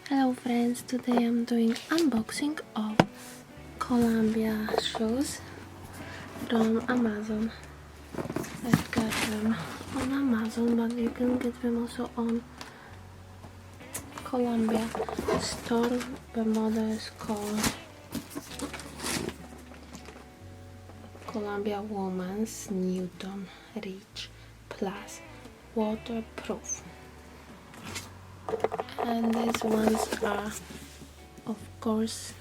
Hello friends, today I'm doing unboxing of Columbia shoes from Amazon. I've got them on Amazon, but you can get them also on Columbia store. The model is called Columbia Women's Newton Reach Plus Waterproof. And these ones are of course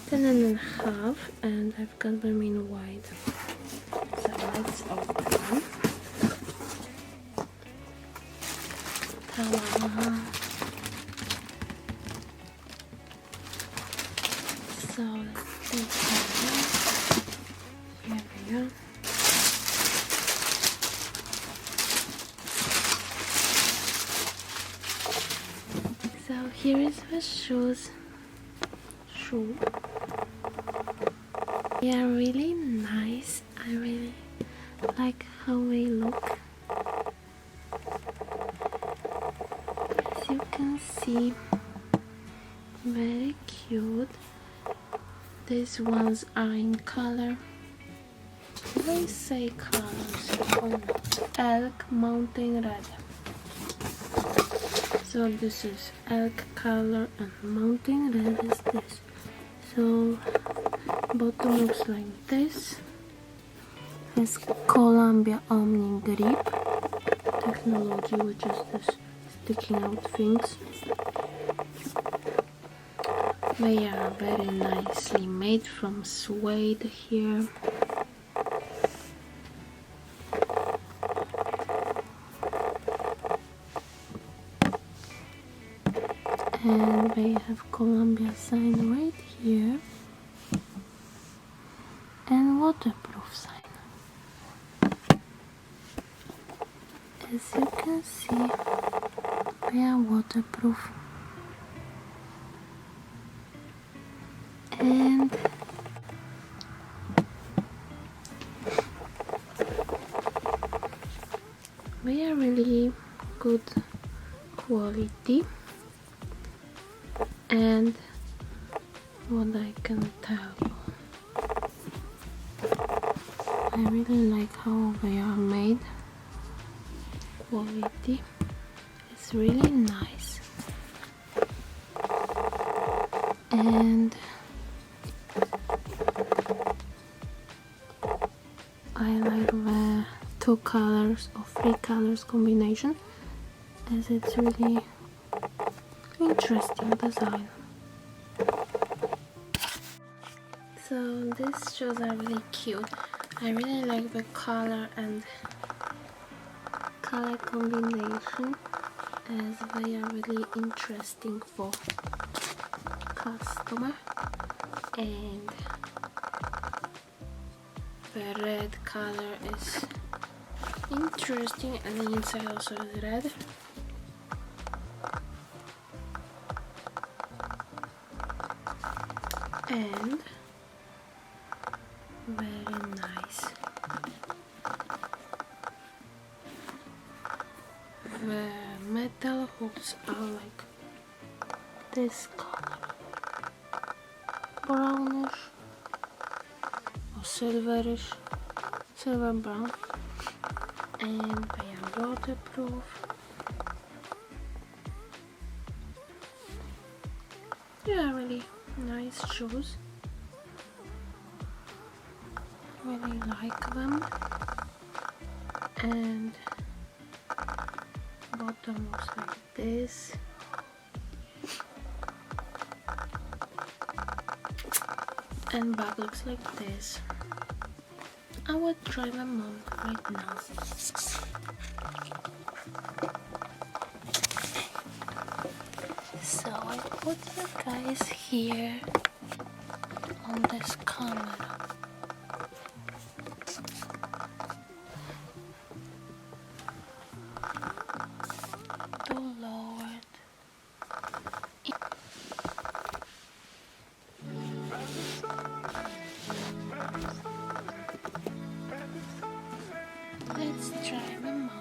10.5, and I've got them in white. So let's open them. Ta-da! So let's take them. Here we are. So here is the shoe. They are really nice. I really like how they look. As you can see, very cute. These ones are in color. They say colors or not. Elk Mountain Red. So this is elk color and mountain red is this. So bottom looks like this. Has Columbia Omni Grip technology, which is this sticking out things. They are very nicely made from suede here. And they have Columbia sign right here and waterproof sign. As you can see, they are waterproof. And they are really good quality. And what I can tell you, I really like how they are made. Quality is really nice, and I like the 2 colors or 3 colors combination, as it's really interesting design. So these shoes are really cute. I really like the color and color combination, as they are really interesting for customer. And the red color is interesting, and the inside also is red. And very nice. The metal hooks are like this color, brownish or silverish, silver brown, and they are waterproof. They are really nice shoes. Really like them. And bottom looks like this. And back looks like this. I will try them on right now. So I put you guys here on this camera. To lower it. Let's try them on.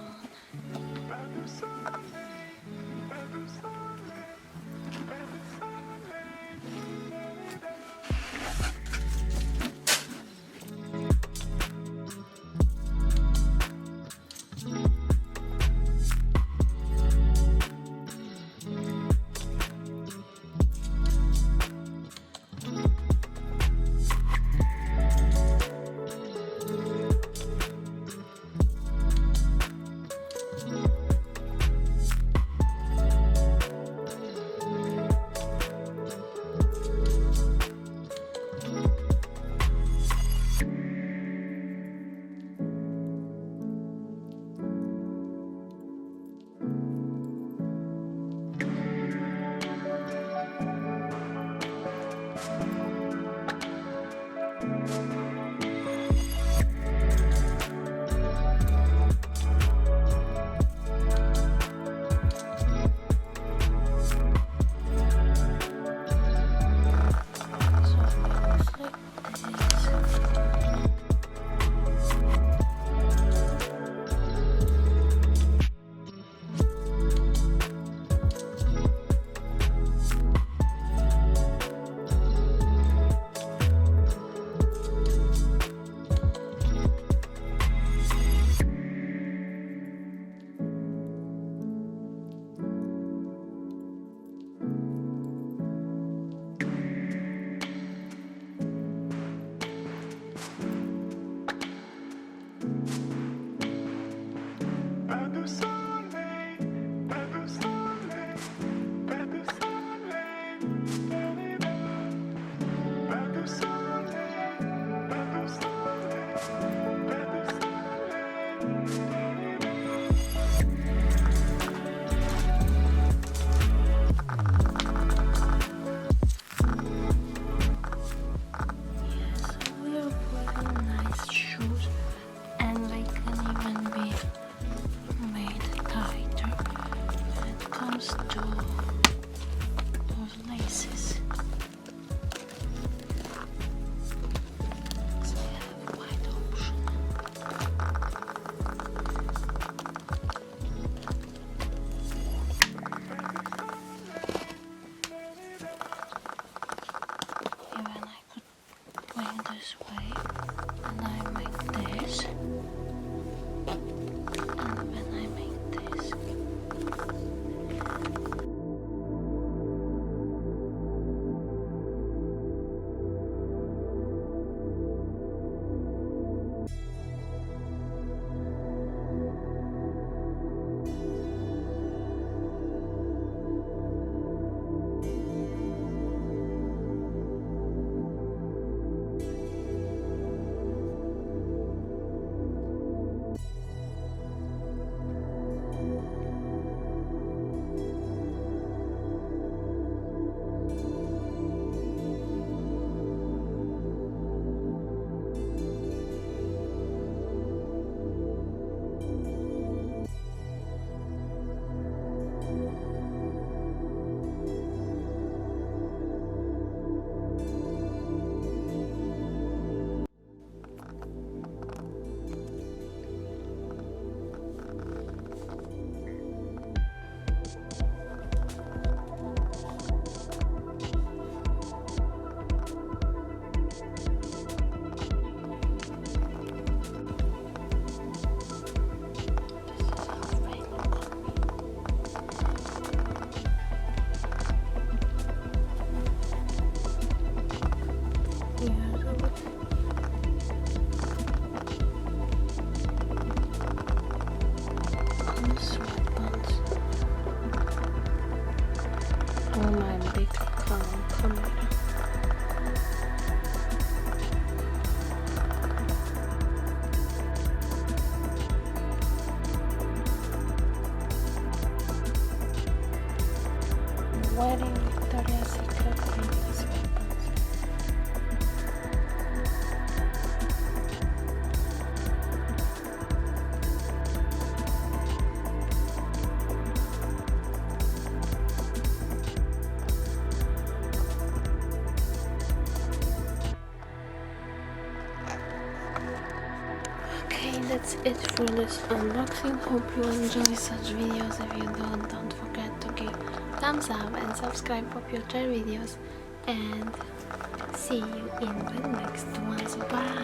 close to those laces. So I have wide option. Even I could bring this way and I make this. And when I make this, oh my big camera. Wearing Victoria's Secret princess weapons. Okay, that's it for this unboxing. Hope you enjoy such videos. If you don't forget to give thumbs up and subscribe for future videos. And see you in the next ones. Bye!